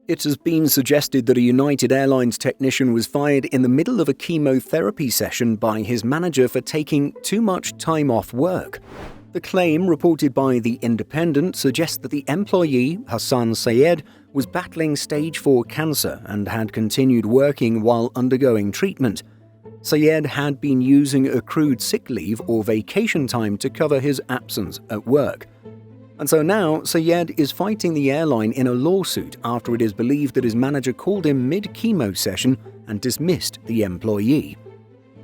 It has been suggested that a United Airlines technician was fired in the middle of a chemotherapy session by his manager for taking too much time off work. The claim, reported by The Independent, suggests that the employee, Hassan Sayed, was battling stage 4 cancer and had continued working while undergoing treatment. Sayed had been using accrued sick leave or vacation time to cover his absence at work. And so now, Sayed is fighting the airline in a lawsuit after it is believed that his manager called him mid-chemo session and dismissed the employee.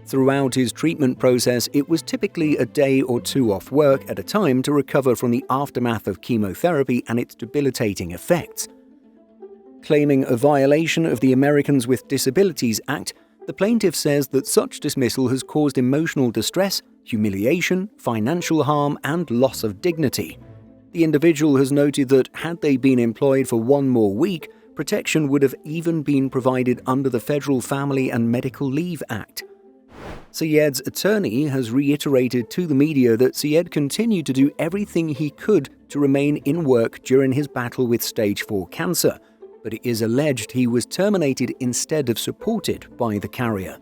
Throughout his treatment process, it was typically a day or two off work at a time to recover from the aftermath of chemotherapy and its debilitating effects. Claiming a violation of the Americans with Disabilities Act, the plaintiff says that such dismissal has caused emotional distress, humiliation, financial harm, and loss of dignity. The individual has noted that had they been employed for one more week, protection would have even been provided under the Federal Family and Medical Leave Act. Sayed's attorney has reiterated to the media that Sayed continued to do everything he could to remain in work during his battle with stage 4 cancer, but it is alleged he was terminated instead of supported by the carrier.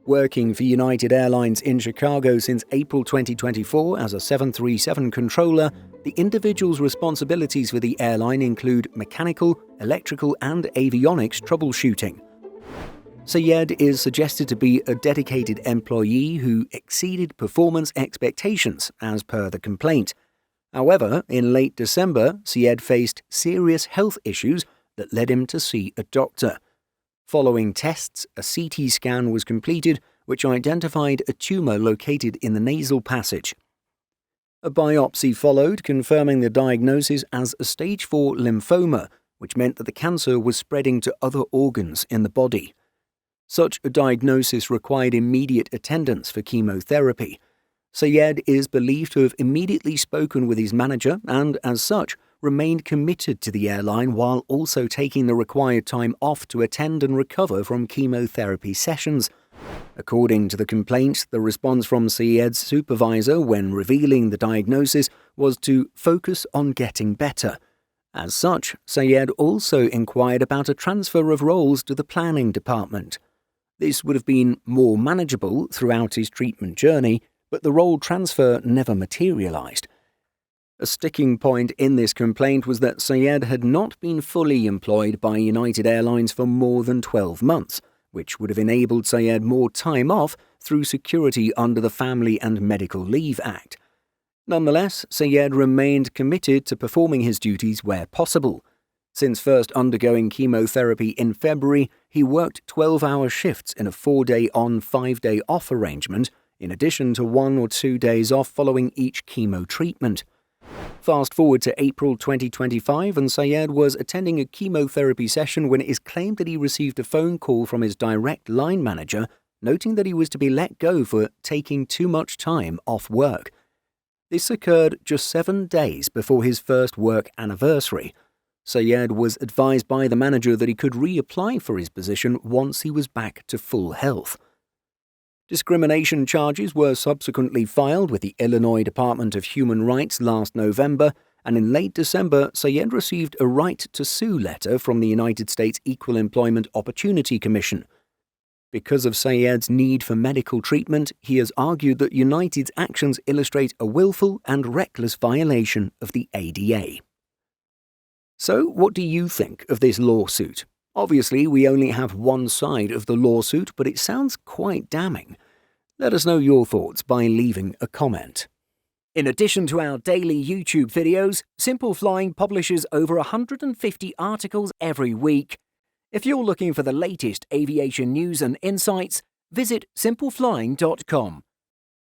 Working for United Airlines in Chicago since April 2024 as a 737 controller, the individual's responsibilities for the airline include mechanical, electrical, and avionics troubleshooting. Sayed is suggested to be a dedicated employee who exceeded performance expectations, as per the complaint. However, in late December, Sayed faced serious health issues that led him to see a doctor. Following tests, a CT scan was completed, which identified a tumor located in the nasal passage. A biopsy followed, confirming the diagnosis as a stage 4 lymphoma, which meant that the cancer was spreading to other organs in the body. Such a diagnosis required immediate attendance for chemotherapy. Sayed is believed to have immediately spoken with his manager and, as such, remained committed to the airline while also taking the required time off to attend and recover from chemotherapy sessions. According to the complaint, the response from Sayed's supervisor when revealing the diagnosis was to focus on getting better. As such, Sayed also inquired about a transfer of roles to the planning department. This would have been more manageable throughout his treatment journey, but the role transfer never materialized. A sticking point in this complaint was that Sayed had not been fully employed by United Airlines for more than 12 months, which would have enabled Sayed more time off through security under the Family and Medical Leave Act. Nonetheless, Sayed remained committed to performing his duties where possible. Since first undergoing chemotherapy in February, he worked 12-hour shifts in a 4-day on, 5-day off arrangement, in addition to 1 or 2 days off following each chemo treatment. Fast forward to April 2025, and Sayed was attending a chemotherapy session when it is claimed that he received a phone call from his direct line manager, noting that he was to be let go for taking too much time off work. This occurred just 7 days before his first work anniversary. Sayed was advised by the manager that he could reapply for his position once he was back to full health. Discrimination charges were subsequently filed with the Illinois Department of Human Rights last November, and in late December, Sayed received a right to sue letter from the United States Equal Employment Opportunity Commission. Because of Sayed's need for medical treatment, he has argued that United's actions illustrate a willful and reckless violation of the ADA. So, what do you think of this lawsuit? Obviously, we only have one side of the lawsuit, but it sounds quite damning. Let us know your thoughts by leaving a comment. In addition to our daily YouTube videos, Simple Flying publishes over 150 articles every week. If you're looking for the latest aviation news and insights, visit simpleflying.com.